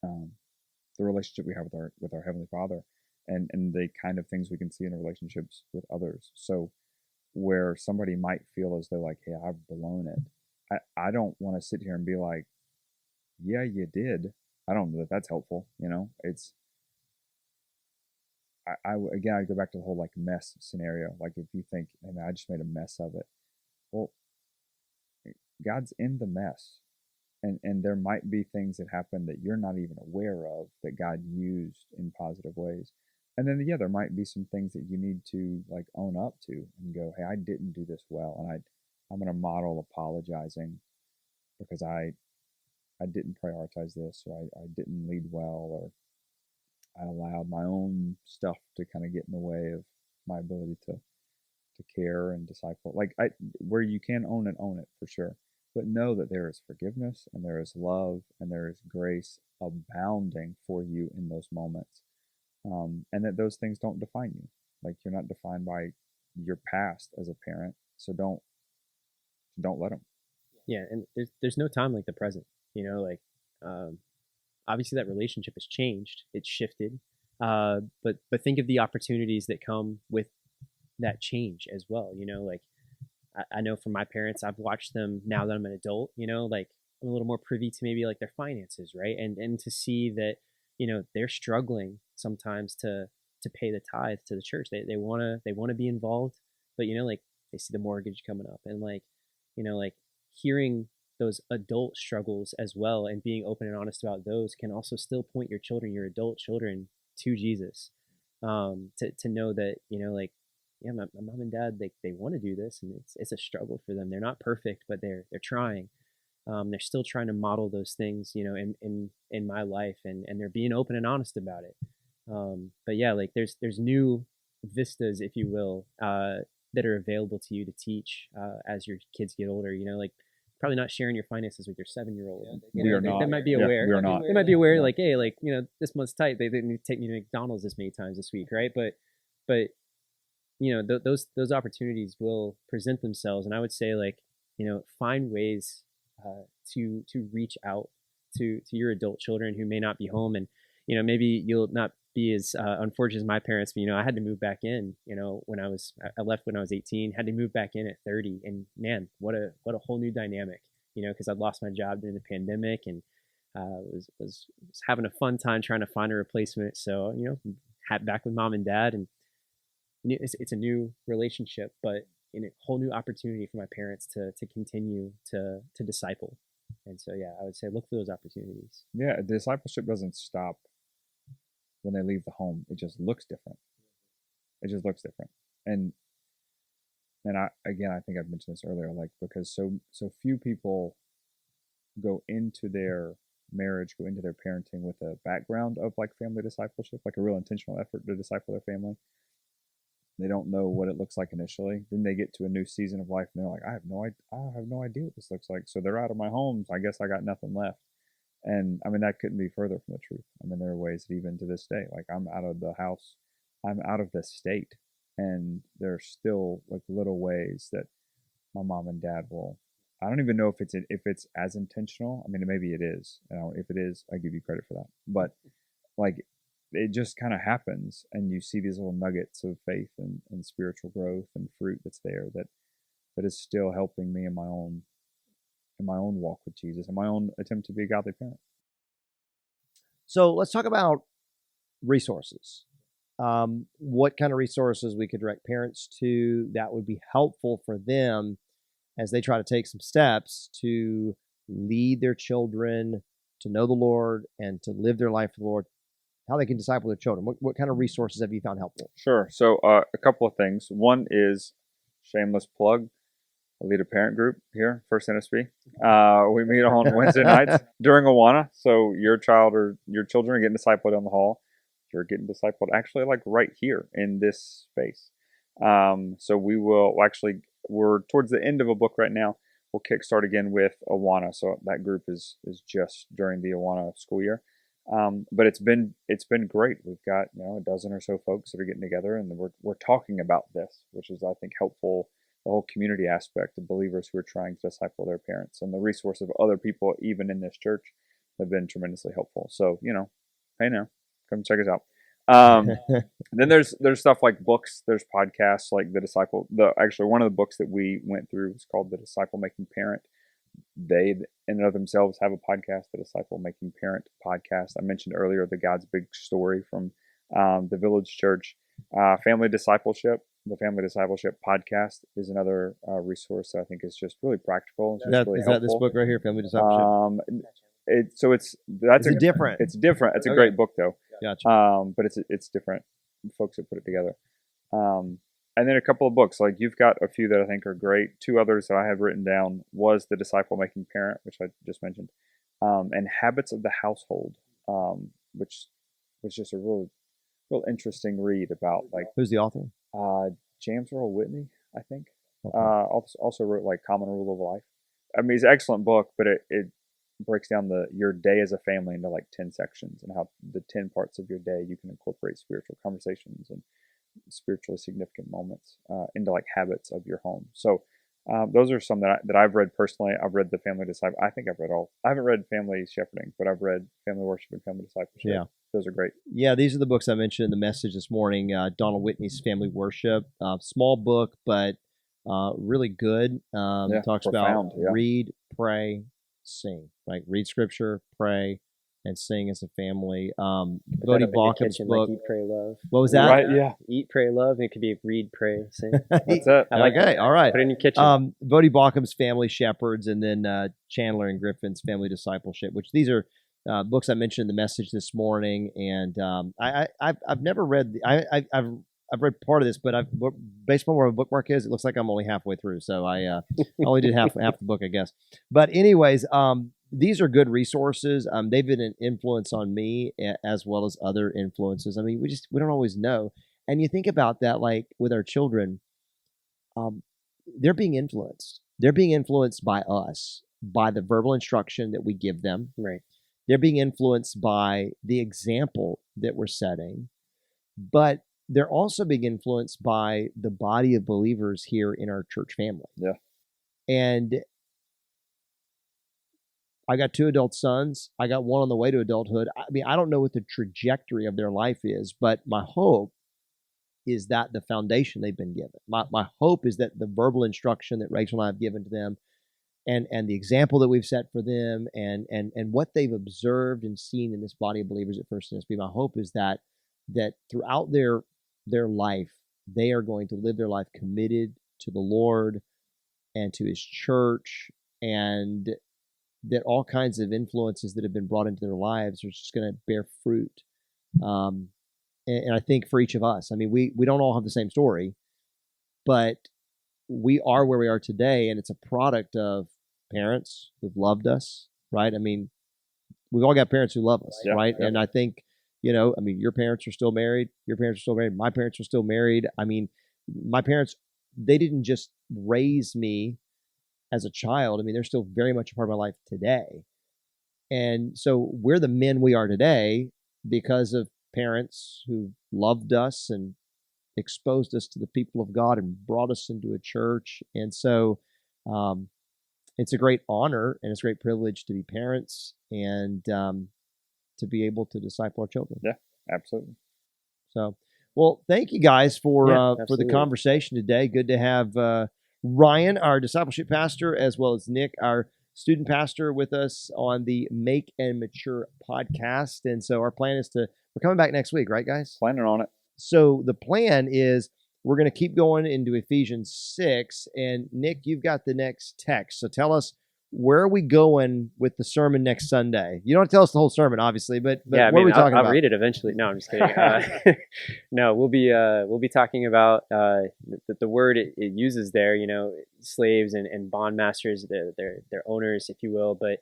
the relationship we have with our Heavenly Father, and the kind of things we can see in relationships with others. So where somebody might feel as though like, hey, I've blown it, I don't want to sit here and be like, yeah, you did. I don't know that that's helpful. It's, I go back to the whole like mess scenario. Like, if you think, hey man, I just made a mess of it. Well, God's in the mess. And there might be things that happen that you're not even aware of that God used in positive ways. And then, there might be some things that you need to like own up to and go, hey, I didn't do this well. And I'm going to model apologizing because I didn't prioritize this, or I didn't lead well, or I allowed my own stuff to kind of get in the way of my ability to care and disciple. Like, where you can own it for sure. But know that there is forgiveness and there is love and there is grace abounding for you in those moments. And that those things don't define you. Like, you're not defined by your past as a parent. So don't let them. Yeah. And there's no time like the present, obviously that relationship has changed, it's shifted. But think of the opportunities that come with that change as well. I know from my parents, I've watched them now that I'm an adult, like I'm a little more privy to maybe like their finances, right? And to see that, they're struggling sometimes to pay the tithe to the church. They wanna be involved, but like they see the mortgage coming up, and like hearing those adult struggles as well and being open and honest about those can also still point your adult children to Jesus. To know that, my mom and dad, they want to do this, and it's a struggle for them. They're not perfect, but they're trying. They're still trying to model those things, in my life, and they're being open and honest about it. But yeah, like there's new vistas, if you will, that are available to you to teach as your kids get older. Like probably not sharing your finances with your 7-year-old. We are not. They might be Yeah, aware. we are not. They might be aware, like, hey, like, this month's tight. They didn't take me to McDonald's this many times this week, right? But those opportunities will present themselves, and I would say, like, find ways to reach out to your adult children who may not be home, and maybe you'll not be as unfortunate as my parents, but I had to move back in. When I left when I was 18, had to move back in at 30, and man, what a whole new dynamic. Because I'd lost my job during the pandemic, and was having a fun time trying to find a replacement. So had back with mom and dad, and it's a new relationship, but a whole new opportunity for my parents to continue to disciple. And so, yeah, I would say look for those opportunities. Yeah, discipleship doesn't stop when they leave the home. It just looks different. It just looks different. And I think I've mentioned this earlier, like, because so few people go into their marriage, go into their parenting with a background of like family discipleship, like a real intentional effort to disciple their family. They don't know what it looks like initially. Then they get to a new season of life, and they're like, I have no idea what this looks like. So they're out of my home. I guess I got nothing left. And I mean, that couldn't be further from the truth. I mean, there are ways that even to this day, like, I'm out of the house, I'm out of the state, and there's still like little ways that my mom and dad will. I don't even know if it's as intentional. I mean, maybe it is. If it is, I give you credit for that. But like, it just kind of happens, and you see these little nuggets of faith and spiritual growth and fruit that's there that is still helping me in my own walk with Jesus and my own attempt to be a godly parent. So let's talk about resources. What kind of resources we could direct parents to that would be helpful for them as they try to take some steps to lead their children to know the Lord and to live their life for the Lord, how they can disciple their children. What kind of resources have you found helpful? Sure. So a couple of things. One is, shameless plug, I lead a parent group here, FirstNSB. We meet on Wednesday nights during Awana. So your child or your children are getting discipled down the hall. You're getting discipled actually like right here in this space. So we will we're towards the end of a book right now. We'll kickstart again with Awana. So that group is just during the Awana school year. But it's been great. We've got a dozen or so folks that are getting together, and we're talking about this, which is, I think, helpful. The whole community aspect of believers who are trying to disciple their parents, and the resource of other people, even in this church, have been tremendously helpful. So hey now, come check us out. Then there's stuff like books. There's podcasts like actually one of the books that we went through was called The Disciple Making Parent. They in and of themselves have a podcast, the Disciple Making Parent podcast. I mentioned earlier the God's Big Story from the Village Church. Family Discipleship, the Family Discipleship podcast is another resource that I think is just really practical. Is that this book right here, Family Discipleship? It's different. It's different. It's a great book though. Gotcha. But it's different folks that put it together. And then a couple of books, like you've got a few that I think are great. Two others that I have written down was The Disciple Making Parent, which I just mentioned, and Habits of the Household, which was just a real interesting read about, like, who's the author? James Earl Whitney, I think. Okay. Also wrote like Common Rule of Life. I mean, it's an excellent book, but it breaks down your day as a family into like 10 sections, and how the 10 parts of your day you can incorporate spiritual conversations and spiritually significant moments into like habits of your home. So those are some that I've read personally. I've read The Family Disciple. I think I've read all. I haven't read Family Shepherding, but I've read Family Worship and Family Discipleship. Yeah, those are great. Yeah, these are the books I mentioned in the message this morning. Donald Whitney's Family Worship, small book, but really good. Talks profound, about read, pray, sing. Like, read scripture, pray, and sing as a family. Bodie Baucham's book. Like Eat, Pray, Love. What was that? Right, yeah. Eat, pray, love. It could be read, pray, sing. That's it. I like okay, that. all right. Put it in your kitchen. Bodie Baucham's Family Shepherds, and then Chandler and Griffin's Family Discipleship, which these are books I mentioned in the message this morning. And I've never read. I've read part of this, but based on where my bookmark is, it looks like I'm only halfway through. So I only did half the book, I guess. But anyways, these are good resources. They've been an influence on me as well as other influences. I mean, we don't always know. And you think about that, like with our children, they're being influenced. They're being influenced by us. by the verbal instruction that we give them. Right. They're being influenced by the example that we're setting, but they're also being influenced by the body of believers here in our church family. Yeah. And I got 2 adult sons. I got one on the way to adulthood. I mean, I don't know what the trajectory of their life is, but my hope is that the foundation they've been given. My hope is that the verbal instruction that Rachel and I have given to them and the example that we've set for them and what they've observed and seen in this body of believers at FirstNSB, my hope is that throughout their life, they are going to live their life committed to the Lord and to His church, and that all kinds of influences that have been brought into their lives are just going to bear fruit. And I think for each of us, I mean, we don't all have the same story, but we are where we are today, and it's a product of parents who've loved us, right? I mean, we've all got parents who love us, right? Yeah. And I think, I mean, your parents are still married. Your parents are still married. My parents are still married. I mean, my parents, they didn't just raise me as a child. I mean, they're still very much a part of my life today. And so we're the men we are today because of parents who loved us and exposed us to the people of God and brought us into a church. And so it's a great honor and it's a great privilege to be parents and to be able to disciple our children. Yeah, absolutely. So, well, thank you guys for the conversation today. Good to have Ryan, our discipleship pastor, as well as Nick, our student pastor, with us on the Make and Mature podcast. And so our plan is we're coming back next week, right, guys? Planning on it. So the plan is we're going to keep going into Ephesians 6. And Nick, you've got the next text. So tell us, where are we going with the sermon next Sunday? You don't have to tell us the whole sermon, obviously, but yeah, what are we talking about? I'll read it eventually. No, I'm just kidding. No, we'll be talking about the word it uses there. Slaves and bond masters, their owners, if you will. But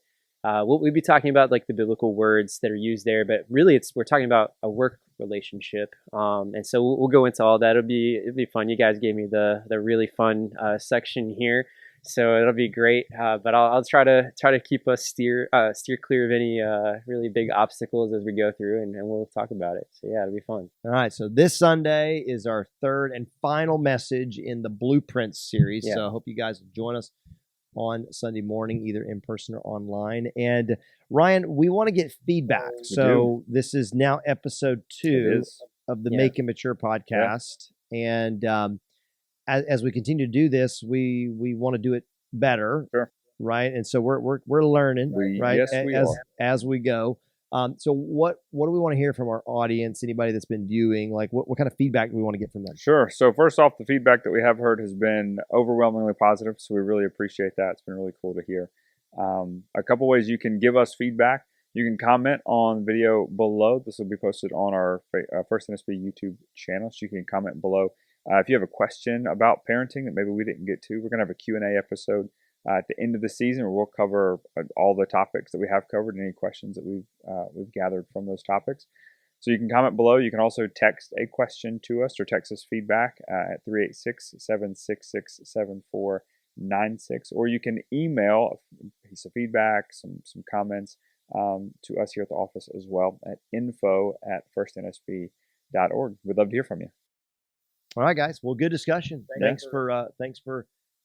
we'll be talking about like the biblical words that are used there. But really, we're talking about a work relationship. And so we'll go into all that. It'll be fun. You guys gave me the really fun section here. So it'll be great, but I'll try to keep us steer clear of any really big obstacles as we go through, and we'll talk about it. So yeah, it'll be fun. All right, so this Sunday is our third and final message in the Blueprints series. Yeah. So I hope you guys will join us on Sunday morning, either in person or online. And Ryan, we want to get feedback. So this is now episode 2 of the Make and Mature podcast, and as we continue to do this, we want to do it better, right? And so we're learning, right? Yes, we are. As we go. So what do we want to hear from our audience? Anybody that's been viewing, like what kind of feedback do we want to get from them? Sure. So first off, the feedback that we have heard has been overwhelmingly positive. So we really appreciate that. It's been really cool to hear. A couple ways you can give us feedback. You can comment on the video below. This will be posted on our FirstNSB YouTube channel. So you can comment below. If you have a question about parenting that maybe we didn't get to, we're going to have a Q&A episode at the end of the season where we'll cover all the topics that we have covered and any questions that we've gathered from those topics. So you can comment below. You can also text a question to us or text us feedback at 386-766-7496, or you can email a piece of feedback, some comments to us here at the office as well at info@firstnsb.org. We'd love to hear from you. All right, guys. Well, good discussion. Thanks for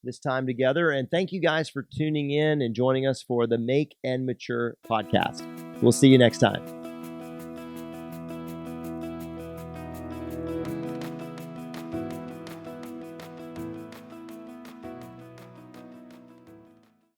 this time together. And thank you guys for tuning in and joining us for the Make and Mature podcast. We'll see you next time.